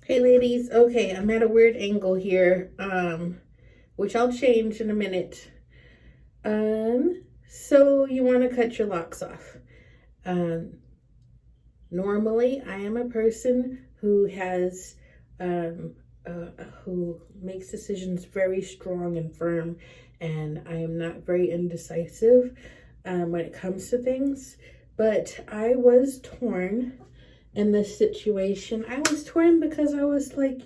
Hey ladies, okay, I'm at a weird angle here, which I'll change in a minute. So you want to cut your locks off. Um, Normally I am a person who has, who makes decisions very strong and firm, and I am not very indecisive, when it comes to things, but I was torn in this situation. I was torn because I was like,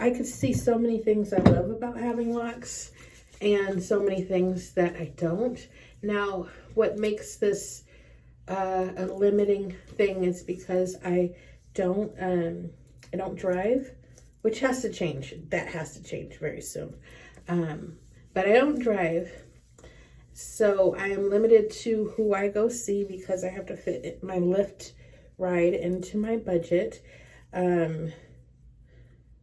I could see so many things I love about having locks and so many things that I don't. Now, what makes this a limiting thing is because I don't drive, which has to change. That has to change very soon. But I don't drive, so I am limited to who I go see because I have to fit my Lyft ride into my budget. And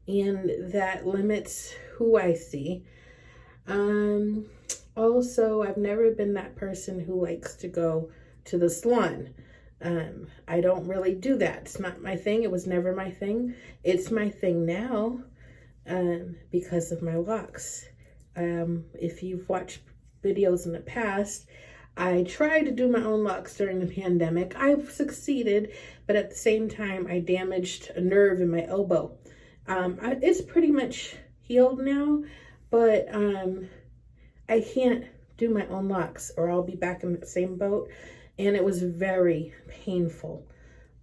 that limits who I see. Also, I've never been that person who likes to go to the salon. I don't really do that. It's not my thing. It was never my thing. It's my thing now, because of my locks. If you've watched videos in the past, I tried to do my own locks during the pandemic. I've succeeded, but at the same time, I damaged a nerve in my elbow. It's pretty much healed now, but I can't do my own locks or I'll be back in the same boat. And it was very painful.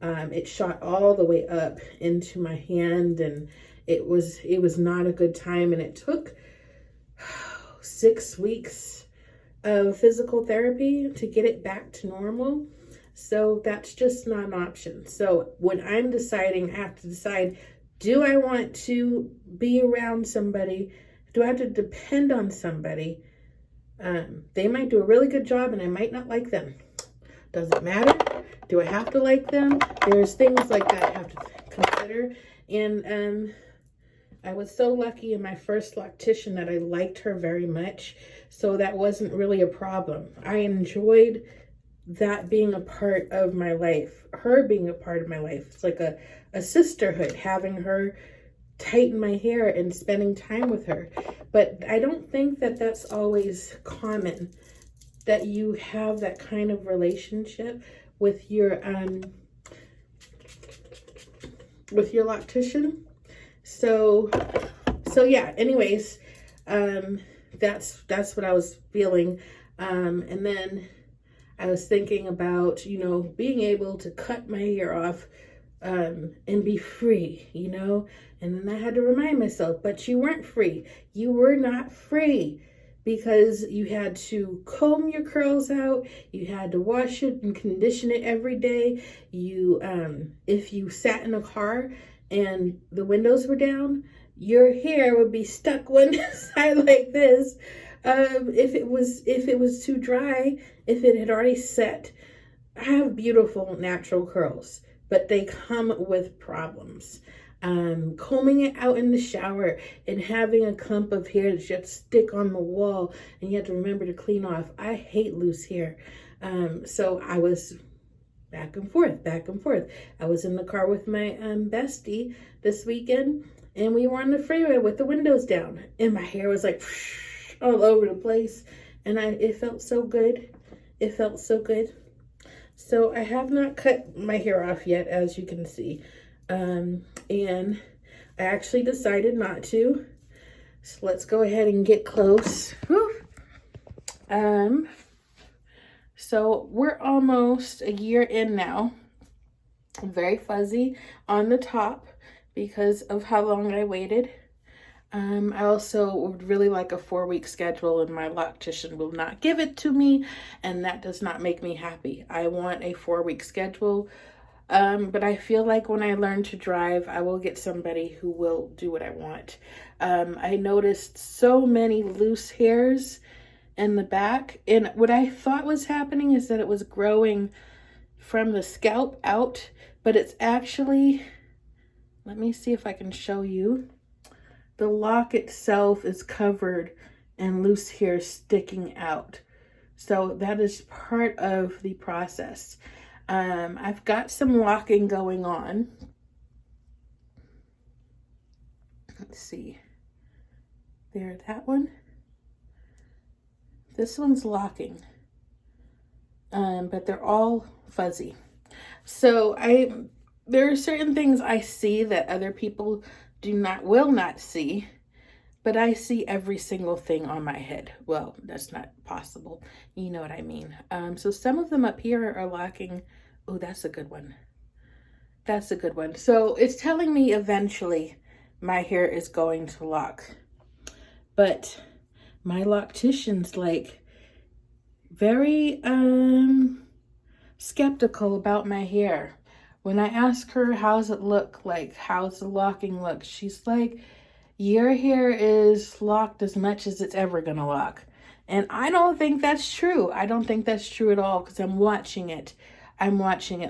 It shot all the way up into my hand, and it was not a good time. And it took 6 weeks of physical therapy to get it back to normal. So that's just not an option. So when I'm deciding, I have to decide, do I want to be around somebody? Do I have to depend on somebody? They might do a really good job and I might not like them. Does it matter? Do I have to like them? There's things like that I have to consider. And I was so lucky in my first loctician that I liked her very much. So that wasn't really a problem. I enjoyed that being a part of my life, her being a part of my life. It's like a sisterhood, having her tighten my hair and spending time with her. But I don't think that that's always common, that you have that kind of relationship with your loctician. So yeah, anyways, that's what I was feeling. And then I was thinking about, being able to cut my hair off, and be free, and then I had to remind myself, but you weren't free. You were not free, because you had to comb your curls out. You had to wash it and condition it every day. If you sat in a car and the windows were down, your hair would be stuck one side like this. If it was too dry, if it had already set. I have beautiful natural curls, but they come with problems. Combing it out in the shower and having a clump of hair that you have to stick on the wall and you have to remember to clean off. I hate loose hair. So I was back and forth. I was in the car with my bestie this weekend, and we were on the freeway with the windows down, and my hair was like all over the place, and it felt so good. It felt so good. So I have not cut my hair off yet, as you can see. And I actually decided not to. So let's go ahead and get close. Whew. So we're almost a year in now. I'm very fuzzy on the top because of how long I waited. I also would really like a 4-week schedule, and my loctician will not give it to me, and that does not make me happy. I want a 4-week schedule, but I feel like when I learn to drive, I will get somebody who will do what I want. I noticed so many loose hairs in the back, and what I thought was happening is that it was growing from the scalp out, but it's actually, let me see if I can show you. The lock itself is covered in loose hair sticking out. So that is part of the process. I've got some locking going on. Let's see. There, that one. This one's locking. But they're all fuzzy. So there are certain things I see that other people will not see, but I see every single thing on my head. Well, that's not possible. You know what I mean. So some of them up here are locking. Oh, that's a good one. That's a good one. So it's telling me eventually my hair is going to lock. But my loctician's like very skeptical about my hair. When I ask her how's it look, like how's the locking look, she's like, your hair is locked as much as it's ever gonna lock. And I don't think that's true. I don't think that's true at all, because I'm watching it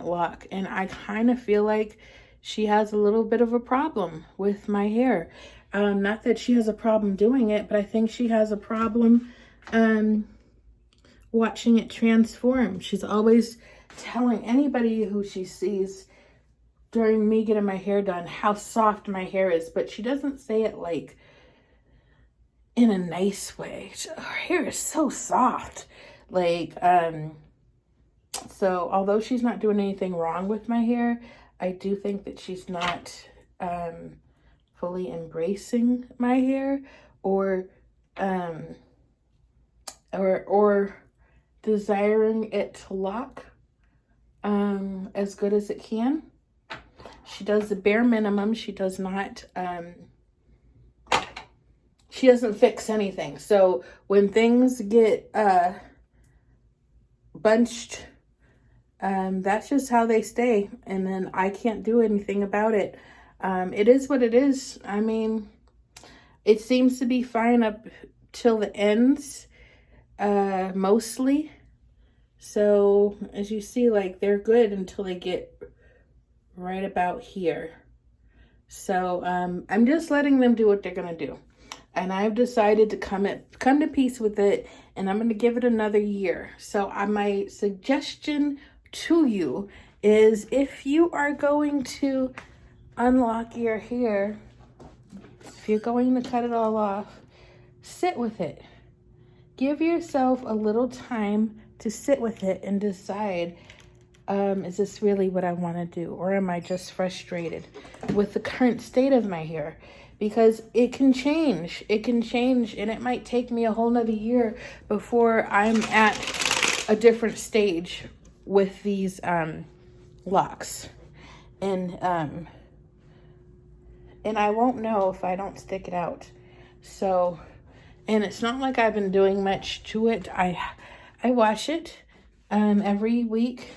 lock, and I kind of feel like she has a little bit of a problem with my hair. Not that she has a problem doing it, but I think she has a problem watching it transform. She's always telling anybody who she sees during me getting my hair done how soft my hair is, but she doesn't say it like in a nice way. Her hair is so soft. Like, so although she's not doing anything wrong with my hair, I do think that she's not fully embracing my hair or desiring it to lock as good as it can. She does the bare minimum. She does not she doesn't fix anything. So when things get bunched, that's just how they stay, and then I can't do anything about it. It is what it is. I mean, it seems to be fine up till the ends, mostly. So as you see, like, they're good until they get right about here. So I'm just letting them do what they're gonna do, and I've decided to come to peace with it, and I'm gonna give it another year. So my suggestion to you is, if you are going to unlock your hair, if you're going to cut it all off, sit with it. Give yourself a little time to sit with it and decide, is this really what I want to do? Or am I just frustrated with the current state of my hair? Because it can change. It can change, and it might take me a whole nother year before I'm at a different stage with these locks. And I won't know if I don't stick it out. So, and it's not like I've been doing much to it. I wash it every week.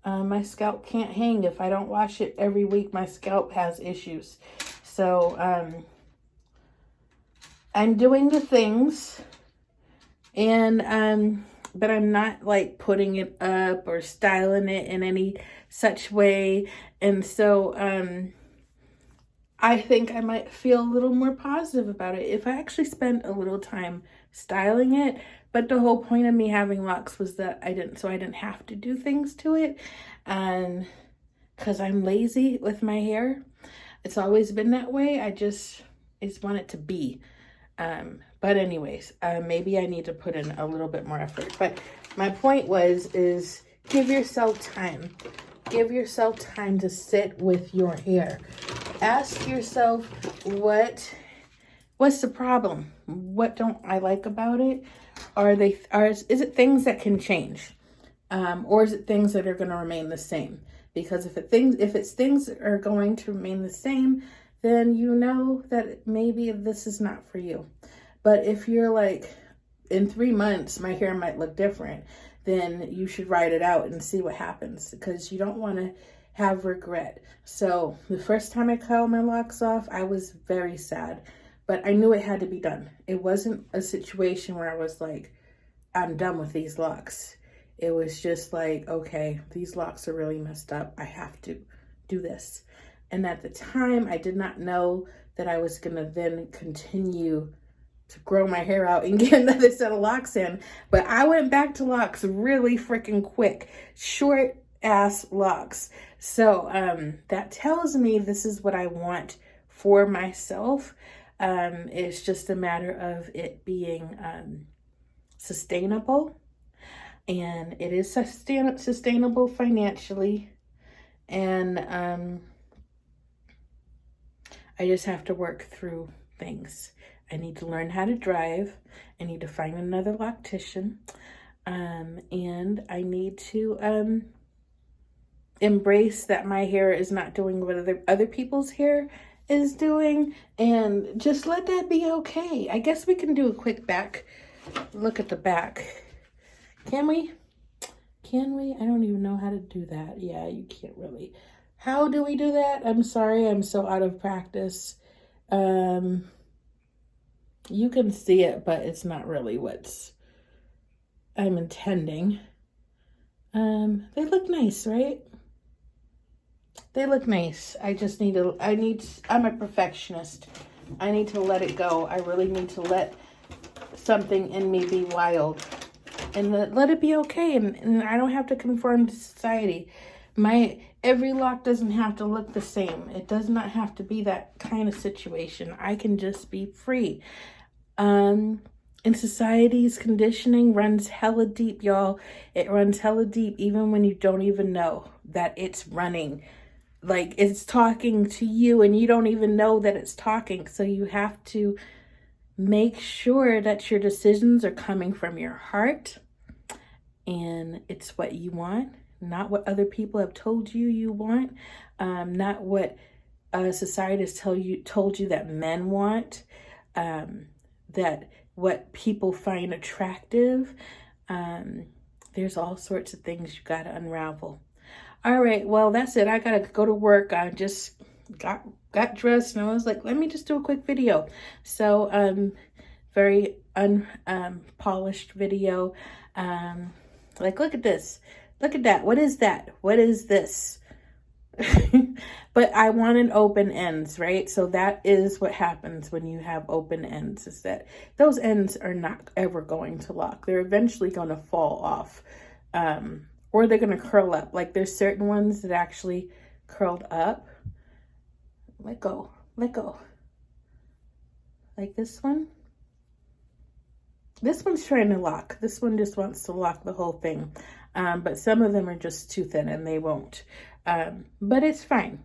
My scalp can't hang if I don't wash it every week. My scalp has issues. So I'm doing the things, and but I'm not like putting it up or styling it in any such way. And so I think I might feel a little more positive about it if I actually spent a little time styling it. But the whole point of me having locks was that I didn't have to do things to it. And because I'm lazy with my hair. It's always been that way. I just want it to be. But anyways, maybe I need to put in a little bit more effort. But my point is give yourself time. Give yourself time to sit with your hair. Ask yourself, what's the problem? What don't I like about it? Is it things that can change? Or is it things that are going to remain the same? Because if it's things that are going to remain the same, then you know that maybe this is not for you. But if you're like, in 3 months, my hair might look different, then you should write it out and see what happens, because you don't want to have regret. So the first time I cut all my locks off, I was very sad, but I knew it had to be done. It wasn't a situation where I was like, I'm done with these locks. It was just like, okay, these locks are really messed up. I have to do this. And at the time, I did not know that I was going to then continue to grow my hair out and get another set of locks in. But I went back to locks really freaking quick. Short ass locks. So that tells me this is what I want for myself. It's just a matter of it being sustainable, and it is sustainable financially. And I just have to work through things. I need to learn how to drive. I need to find another loctician. And I need to embrace that my hair is not doing what other people's hair is doing, and just let that be okay. I guess we can do a quick back look at the back. Can we? Can we? I don't even know how to do that. Yeah, you can't really. How do we do that? I'm sorry, I'm so out of practice. You can see it, but it's not really what I'm intending. They look nice, right? They look nice. I just need to, I'm a perfectionist. I need to let it go. I really need to let something in me be wild and let it be okay. And I don't have to conform to society. Every lock doesn't have to look the same. It does not have to be that kind of situation. I can just be free. And society's conditioning runs hella deep, y'all. It runs hella deep even when you don't even know that it's running. Like, it's talking to you and you don't even know that it's talking. So you have to make sure that your decisions are coming from your heart and it's what you want, not what other people have told you want, not what society has told you that men want, that what people find attractive. There's all sorts of things you got to unravel. All right, well, that's it. I got to go to work. I just got dressed and I was like, let me just do a quick video. So, very unpolished video. Like, look at this. Look at that. What is that? What is this? But I wanted open ends, right? So that is what happens when you have open ends, is that those ends are not ever going to lock. They're eventually going to fall off. Or they're going to curl up. Like, there's certain ones that actually curled up. Let go. Let go. Like this one. This one's trying to lock. This one just wants to lock the whole thing. But some of them are just too thin and they won't. But it's fine.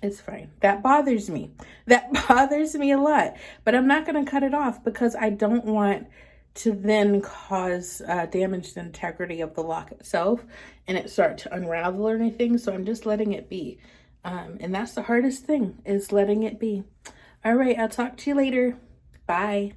It's fine. That bothers me. That bothers me a lot. But I'm not going to cut it off because I don't want to then cause damage to the integrity of the lock itself and it start to unravel or anything. So I'm just letting it be. And that's the hardest thing, is letting it be. All right, I'll talk to you later. Bye.